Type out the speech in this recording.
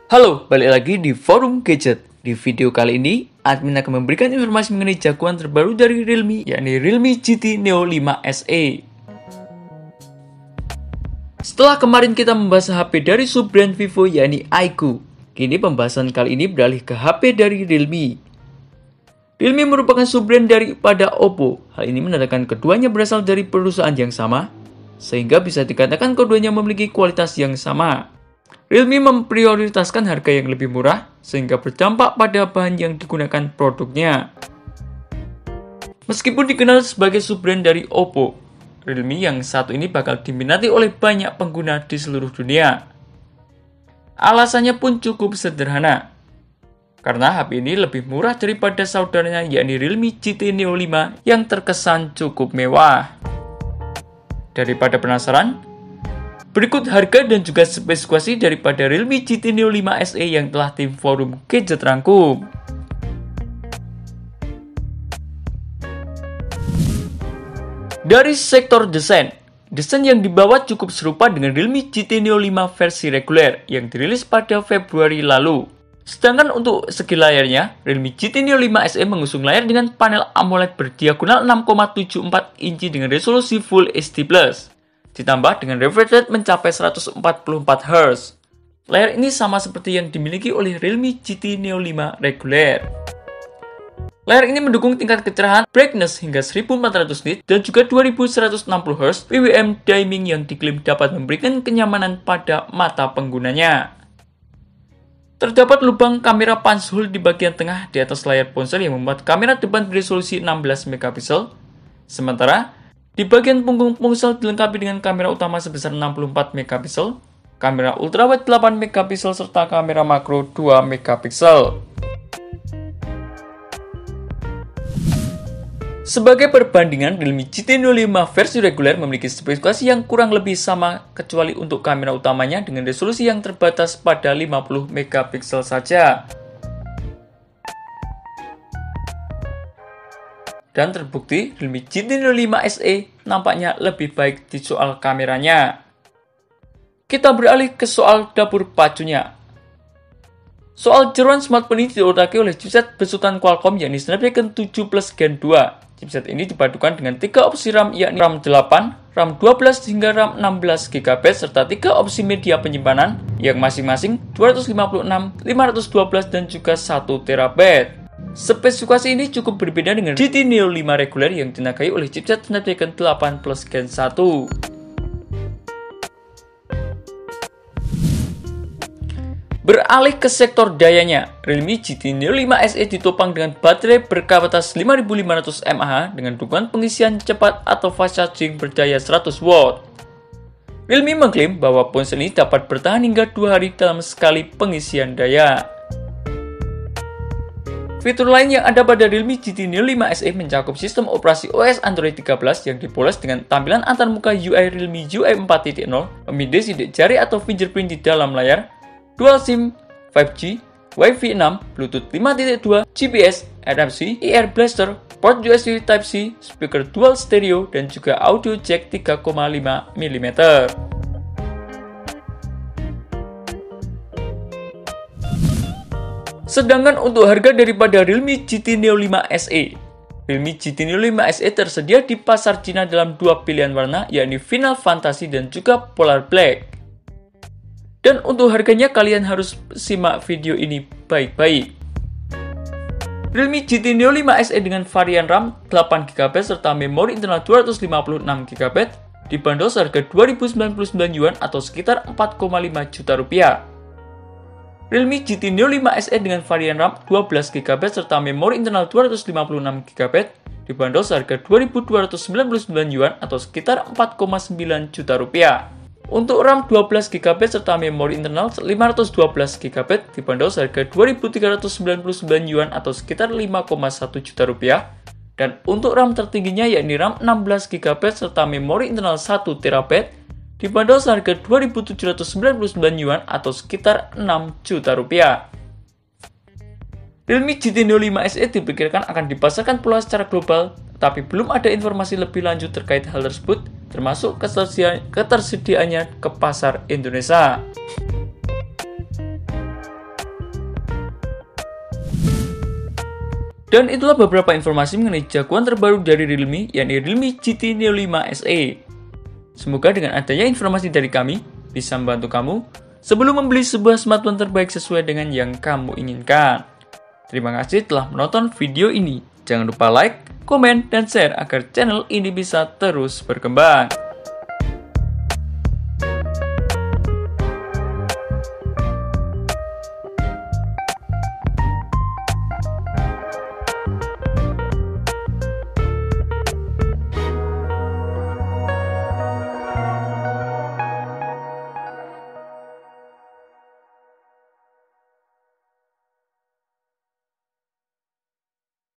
Halo, balik lagi di Forum Gadget. Di video kali ini, admin akan memberikan informasi mengenai jagoan terbaru dari Realme, yakni Realme GT Neo 5 SE. Setelah kemarin kita membahas HP dari sub-brand Vivo, yakni iQOO, kini pembahasan kali ini beralih ke HP dari Realme. Realme merupakan sub-brand daripada Oppo. Hal ini menandakan keduanya berasal dari perusahaan yang sama, sehingga bisa dikatakan keduanya memiliki kualitas yang sama. Realme memprioritaskan harga yang lebih murah, sehingga berdampak pada bahan yang digunakan produknya. Meskipun dikenal sebagai sub-brand dari Oppo, Realme yang satu ini bakal diminati oleh banyak pengguna di seluruh dunia. Alasannya pun cukup sederhana, karena HP ini lebih murah daripada saudaranya, yakni Realme GT Neo 5 yang terkesan cukup mewah. Daripada penasaran, berikut harga dan juga spesifikasi daripada Realme GT Neo 5 SE yang telah tim Forum Gadget rangkum. Dari sektor desain yang dibawa cukup serupa dengan Realme GT Neo 5 versi reguler yang dirilis pada Februari lalu. Sedangkan untuk segi layarnya, Realme GT Neo 5 SE mengusung layar dengan panel AMOLED berdiagonal 6,74 inci dengan resolusi Full HD+. Ditambah dengan refresh rate mencapai 144 Hz. Layar ini sama seperti yang dimiliki oleh Realme GT Neo 5 reguler. Layar ini mendukung tingkat kecerahan brightness hingga 1400 nit dan juga 2160 Hz PWM dimming yang diklaim dapat memberikan kenyamanan pada mata penggunanya. Terdapat lubang kamera punch hole di bagian tengah di atas layar ponsel yang membuat kamera depan beresolusi 16 megapiksel. Sementara di bagian punggung ponsel dilengkapi dengan kamera utama sebesar 64 megapiksel, kamera ultrawide 8 megapiksel serta kamera makro 2 megapiksel. Sebagai perbandingan, Realme GT Neo 5 versi reguler memiliki spesifikasi yang kurang lebih sama kecuali untuk kamera utamanya dengan resolusi yang terbatas pada 50 megapiksel saja. Dan terbukti Realme GT Neo 5 SE nampaknya lebih baik di soal kameranya. Kita beralih ke soal dapur pacunya. Soal jeroan smartphone ini diotaki oleh chipset besutan Qualcomm yakni Snapdragon 7 Plus Gen 2. Chipset ini dipadukan dengan 3 opsi RAM yakni RAM 8, RAM 12 hingga RAM 16 GB serta 3 opsi media penyimpanan yang masing-masing 256, 512 dan juga 1 TB. Spesifikasi ini cukup berbeda dengan GT Neo 5 reguler yang ditenagai oleh chipset Snapdragon 8 Plus Gen 1. Beralih ke sektor dayanya, Realme GT Neo 5 SE ditopang dengan baterai berkapasitas 5500 mAh dengan dukungan pengisian cepat atau fast charging berdaya 100 watt. Realme mengklaim bahwa ponsel ini dapat bertahan hingga 2 hari dalam sekali pengisian daya. Fitur lain yang ada pada Realme GT Neo 5 SE mencakup sistem operasi OS Android 13 yang dipoles dengan tampilan antarmuka UI Realme UI 4.0, pemindai sidik jari atau fingerprint di dalam layar, dual SIM, 5G, Wi-Fi 6, Bluetooth 5.2, GPS, NFC, Ear Blaster, port USB Type-C, speaker dual stereo, dan juga audio jack 3,5 mm. Sedangkan untuk harga daripada Realme GT Neo 5 SE, Realme GT Neo 5 SE tersedia di pasar Cina dalam 2 pilihan warna, yakni Final Fantasy dan juga Polar Black. Dan untuk harganya kalian harus simak video ini baik-baik. Realme GT Neo 5 SE dengan varian RAM 8GB serta memori internal 256GB dibanderol seharga 2.099 yuan atau sekitar 4,5 juta rupiah. Realme GT Neo 5 SE dengan varian RAM 12GB serta memori internal 256GB dibanderol seharga 2.299 yuan atau sekitar 4,9 juta rupiah. Untuk RAM 12GB serta memori internal 512GB dibanderol seharga 2.399 yuan atau sekitar 5,1 juta rupiah. Dan untuk RAM tertingginya yakni RAM 16GB serta memori internal 1 TB dibanderol seharga 2.799 yuan atau sekitar 6 juta rupiah. Realme GT Neo 5 SE diperkirakan akan dipasarkan pula secara global, tapi belum ada informasi lebih lanjut terkait hal tersebut, termasuk ketersediaannya ke pasar Indonesia. Dan itulah beberapa informasi mengenai jagoan terbaru dari Realme, yakni Realme GT Neo 5 SE. Semoga dengan adanya informasi dari kami, bisa membantu kamu sebelum membeli sebuah smartphone terbaik sesuai dengan yang kamu inginkan. Terima kasih telah menonton video ini. Jangan lupa like, komen, dan share agar channel ini bisa terus berkembang.